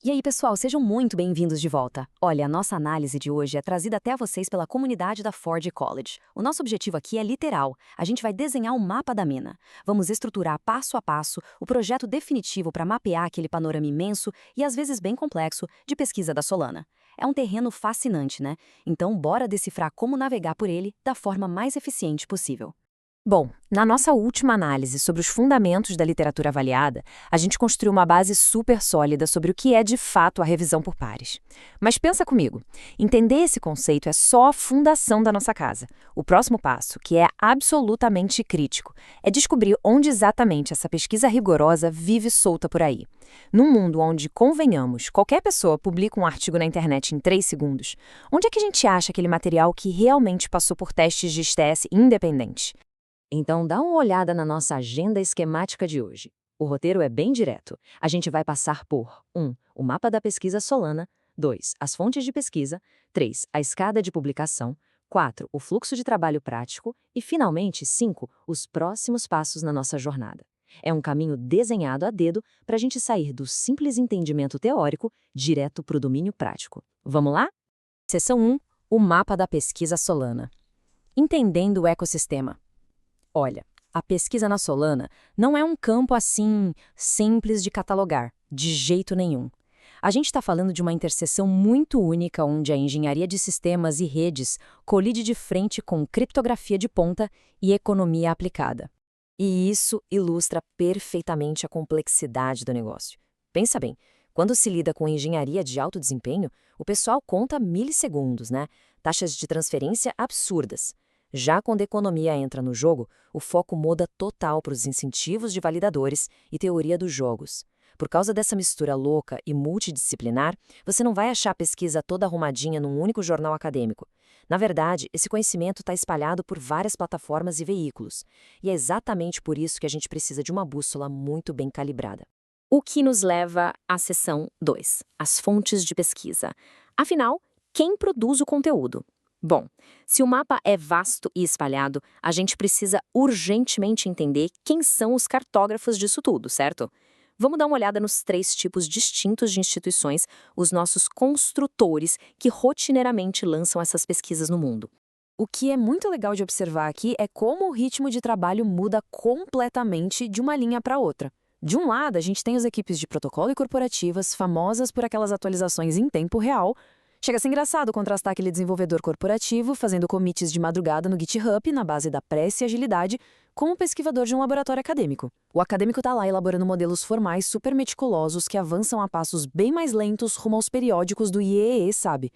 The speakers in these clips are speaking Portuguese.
E aí, pessoal, sejam muito bem-vindos de volta. Olha, a nossa análise de hoje é trazida até vocês pela comunidade da Ford College. O nosso objetivo aqui é literal. A gente vai desenhar um mapa da mina. Vamos estruturar passo a passo o projeto definitivo para mapear aquele panorama imenso e às vezes bem complexo de pesquisa da Solana. É um terreno fascinante, né? Então, bora decifrar como navegar por ele da forma mais eficiente possível. Bom, na nossa última análise sobre os fundamentos da literatura avaliada, a gente construiu uma base super sólida sobre o que é de fato a revisão por pares. Mas pensa comigo, entender esse conceito é só a fundação da nossa casa. O próximo passo, que é absolutamente crítico, é descobrir onde exatamente essa pesquisa rigorosa vive solta por aí. Num mundo onde, convenhamos, qualquer pessoa publica um artigo na internet em 3 segundos, onde é que a gente acha aquele material que realmente passou por testes de STS independentes? Então, dá uma olhada na nossa agenda esquemática de hoje. O roteiro é bem direto. A gente vai passar por 1. O mapa da pesquisa Solana. 2. As fontes de pesquisa. 3. A escada de publicação. 4. O fluxo de trabalho prático. E, finalmente, 5. Os próximos passos na nossa jornada. É um caminho desenhado a dedo para a gente sair do simples entendimento teórico direto para o domínio prático. Vamos lá? Seção 1. O mapa da pesquisa Solana. Entendendo o ecossistema. Olha, a pesquisa na Solana não é um campo assim simples de catalogar, de jeito nenhum. A gente está falando de uma interseção muito única onde a engenharia de sistemas e redes colide de frente com criptografia de ponta e economia aplicada. E isso ilustra perfeitamente a complexidade do negócio. Pensa bem, quando se lida com engenharia de alto desempenho, o pessoal conta milissegundos, né? Taxas de transferência absurdas. Já quando a economia entra no jogo, o foco muda total para os incentivos de validadores e teoria dos jogos. Por causa dessa mistura louca e multidisciplinar, você não vai achar a pesquisa toda arrumadinha num único jornal acadêmico. Na verdade, esse conhecimento está espalhado por várias plataformas e veículos. E é exatamente por isso que a gente precisa de uma bússola muito bem calibrada. O que nos leva à seção 2, as fontes de pesquisa. Afinal, quem produz o conteúdo? Bom, se o mapa é vasto e espalhado, a gente precisa urgentemente entender quem são os cartógrafos disso tudo, certo? Vamos dar uma olhada nos 3 tipos distintos de instituições, os nossos construtores que rotineiramente lançam essas pesquisas no mundo. O que é muito legal de observar aqui é como o ritmo de trabalho muda completamente de uma linha para outra. De um lado, a gente tem as equipes de protocolo e corporativas, famosas por aquelas atualizações em tempo real. Chega a ser engraçado contrastar aquele desenvolvedor corporativo fazendo commits de madrugada no GitHub na base da pressa e agilidade com o pesquisador de um laboratório acadêmico. O acadêmico está lá elaborando modelos formais super meticulosos que avançam a passos bem mais lentos rumo aos periódicos do IEEE, sabe?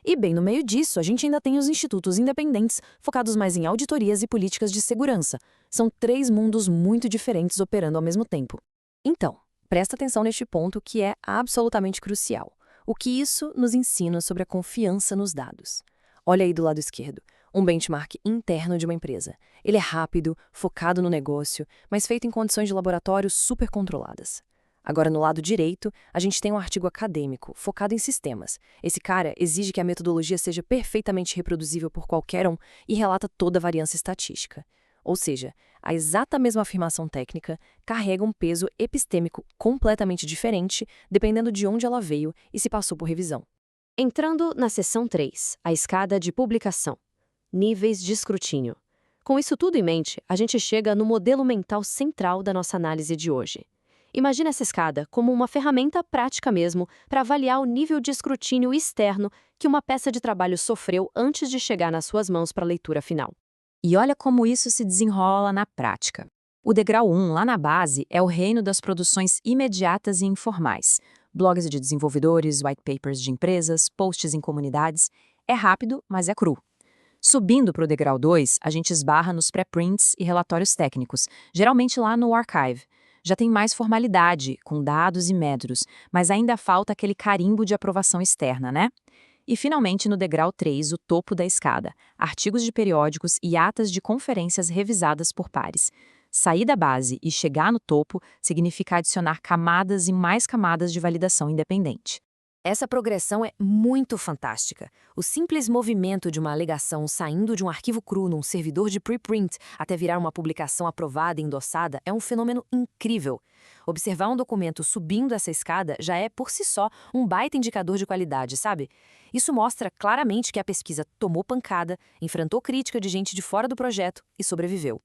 E bem no meio disso, a gente ainda tem os institutos independentes, focados mais em auditorias e políticas de segurança. São 3 mundos muito diferentes operando ao mesmo tempo. Então, presta atenção neste ponto que é absolutamente crucial. O que isso nos ensina sobre a confiança nos dados? Olha aí do lado esquerdo, um benchmark interno de uma empresa. Ele é rápido, focado no negócio, mas feito em condições de laboratório super controladas. Agora, no lado direito, a gente tem um artigo acadêmico, focado em sistemas. Esse cara exige que a metodologia seja perfeitamente reproduzível por qualquer um e relata toda a variância estatística. Ou seja, a exata mesma afirmação técnica carrega um peso epistêmico completamente diferente, dependendo de onde ela veio e se passou por revisão. Entrando na seção 3, a escada de publicação. Níveis de escrutínio. Com isso tudo em mente, a gente chega no modelo mental central da nossa análise de hoje. Imagine essa escada como uma ferramenta prática mesmo para avaliar o nível de escrutínio externo que uma peça de trabalho sofreu antes de chegar nas suas mãos para a leitura final. E olha como isso se desenrola na prática. O degrau 1, lá na base, é o reino das produções imediatas e informais. Blogs de desenvolvedores, white papers de empresas, posts em comunidades. É rápido, mas é cru. Subindo para o degrau 2, a gente esbarra nos pré-prints e relatórios técnicos, geralmente lá no archive. Já tem mais formalidade, com dados e métodos, mas ainda falta aquele carimbo de aprovação externa, né? E, finalmente, no degrau 3, o topo da escada, artigos de periódicos e atas de conferências revisadas por pares. Sair da base e chegar no topo significa adicionar camadas e mais camadas de validação independente. Essa progressão é muito fantástica. O simples movimento de uma alegação saindo de um arquivo cru num servidor de preprint até virar uma publicação aprovada e endossada é um fenômeno incrível. Observar um documento subindo essa escada já é, por si só, um baita indicador de qualidade, sabe? Isso mostra claramente que a pesquisa tomou pancada, enfrentou crítica de gente de fora do projeto e sobreviveu.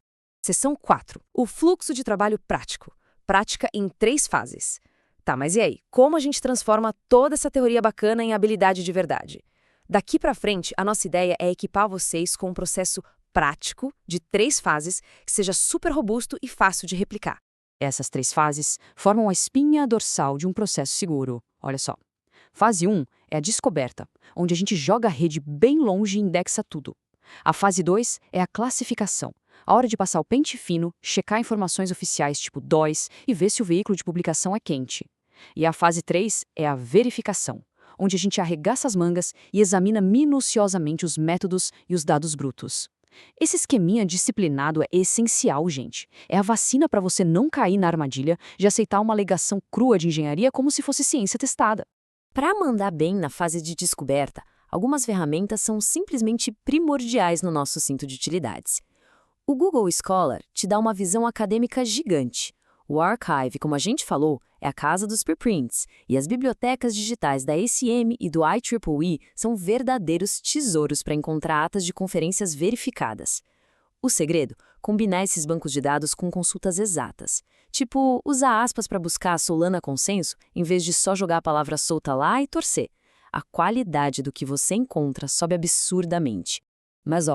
Seção 4. O fluxo de trabalho prático. Prática em 3 fases. Tá, mas e aí? Como a gente transforma toda essa teoria bacana em habilidade de verdade? Daqui pra frente, a nossa ideia é equipar vocês com um processo prático de 3 fases que seja super robusto e fácil de replicar. Essas 3 fases formam a espinha dorsal de um processo seguro. Olha só. Fase 1 é a descoberta, onde a gente joga a rede bem longe e indexa tudo. A fase 2 é a classificação, a hora de passar o pente fino, checar informações oficiais tipo DOIs e ver se o veículo de publicação é quente. E a fase 3 é a verificação, onde a gente arregaça as mangas e examina minuciosamente os métodos e os dados brutos. Esse esqueminha disciplinado é essencial, gente. É a vacina para você não cair na armadilha de aceitar uma alegação crua de engenharia como se fosse ciência testada. Para mandar bem na fase de descoberta, algumas ferramentas são simplesmente primordiais no nosso cinto de utilidades. O Google Scholar te dá uma visão acadêmica gigante. O Archive, como a gente falou, é a casa dos preprints, e as bibliotecas digitais da ACM e do IEEE são verdadeiros tesouros para encontrar atas de conferências verificadas. O segredo? Combinar esses bancos de dados com consultas exatas. Tipo, usar aspas para buscar a Solana Consenso, em vez de só jogar a palavra solta lá e torcer. A qualidade do que você encontra sobe absurdamente. Mas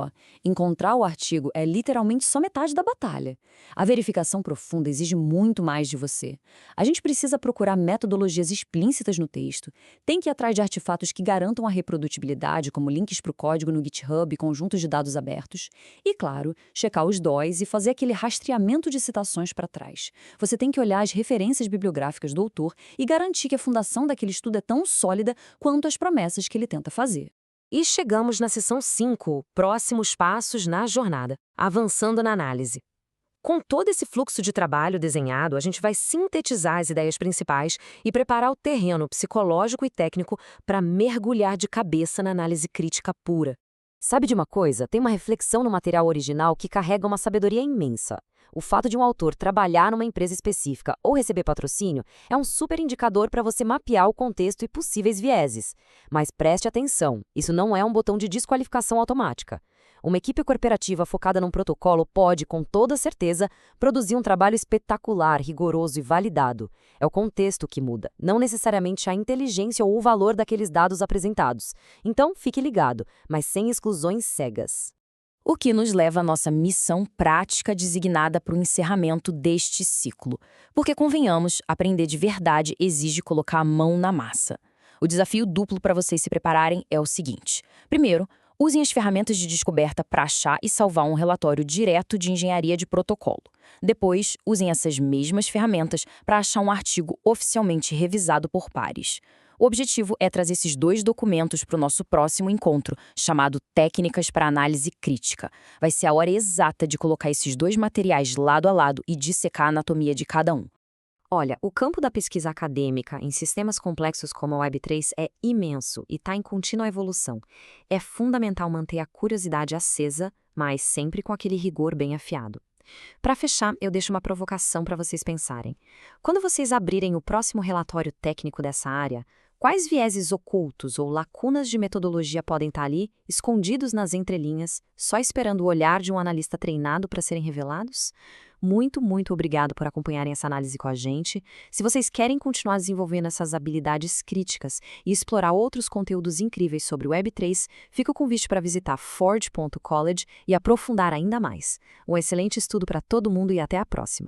encontrar o artigo é literalmente só metade da batalha. A verificação profunda exige muito mais de você. A gente precisa procurar metodologias explícitas no texto, tem que ir atrás de artefatos que garantam a reprodutibilidade, como links para o código no GitHub e conjuntos de dados abertos. E, claro, checar os DOIs e fazer aquele rastreamento de citações para trás. Você tem que olhar as referências bibliográficas do autor e garantir que a fundação daquele estudo é tão sólida quanto as promessas que ele tenta fazer. E chegamos na seção 5, próximos passos na jornada, avançando na análise. Com todo esse fluxo de trabalho desenhado, a gente vai sintetizar as ideias principais e preparar o terreno psicológico e técnico para mergulhar de cabeça na análise crítica pura. Sabe de uma coisa? Tem uma reflexão no material original que carrega uma sabedoria imensa. O fato de um autor trabalhar numa empresa específica ou receber patrocínio é um super indicador para você mapear o contexto e possíveis vieses. Mas preste atenção, isso não é um botão de desqualificação automática. Uma equipe corporativa focada num protocolo pode, com toda certeza, produzir um trabalho espetacular, rigoroso e validado. É o contexto que muda, não necessariamente a inteligência ou o valor daqueles dados apresentados. Então, fique ligado, mas sem exclusões cegas. O que nos leva à nossa missão prática designada para o encerramento deste ciclo. Porque, convenhamos, aprender de verdade exige colocar a mão na massa. O desafio duplo para vocês se prepararem é o seguinte. Primeiro, usem as ferramentas de descoberta para achar e salvar um relatório direto de engenharia de protocolo. Depois, usem essas mesmas ferramentas para achar um artigo oficialmente revisado por pares. O objetivo é trazer esses 2 documentos para o nosso próximo encontro, chamado Técnicas para Análise Crítica. Vai ser a hora exata de colocar esses 2 materiais lado a lado e dissecar a anatomia de cada um. Olha, o campo da pesquisa acadêmica em sistemas complexos como a Web3 é imenso e está em contínua evolução. É fundamental manter a curiosidade acesa, mas sempre com aquele rigor bem afiado. Para fechar, eu deixo uma provocação para vocês pensarem. Quando vocês abrirem o próximo relatório técnico dessa área, quais vieses ocultos ou lacunas de metodologia podem estar ali, escondidos nas entrelinhas, só esperando o olhar de um analista treinado para serem revelados? Muito, muito obrigado por acompanharem essa análise com a gente. Se vocês querem continuar desenvolvendo essas habilidades críticas e explorar outros conteúdos incríveis sobre o Web3, fica o convite para visitar forge.college e aprofundar ainda mais. Um excelente estudo para todo mundo e até a próxima!